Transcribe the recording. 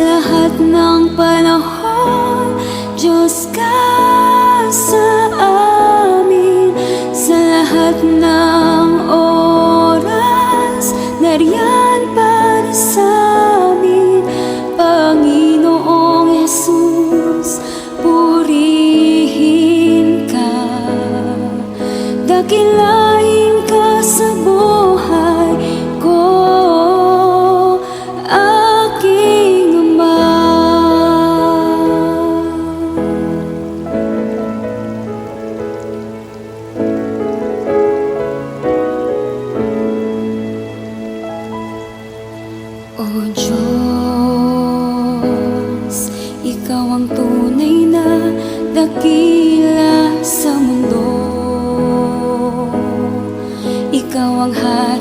lahat ng panahon, Diyos ka sa amin. Sa lahat ng oras, nariyan para sa amin. Panginoong Jesus, purihin ka. Dakilain ka sa buhay ko, aking Ama. O Diyos, Ikaw ang tunay na dakila sa mundo. Ikaw ang hari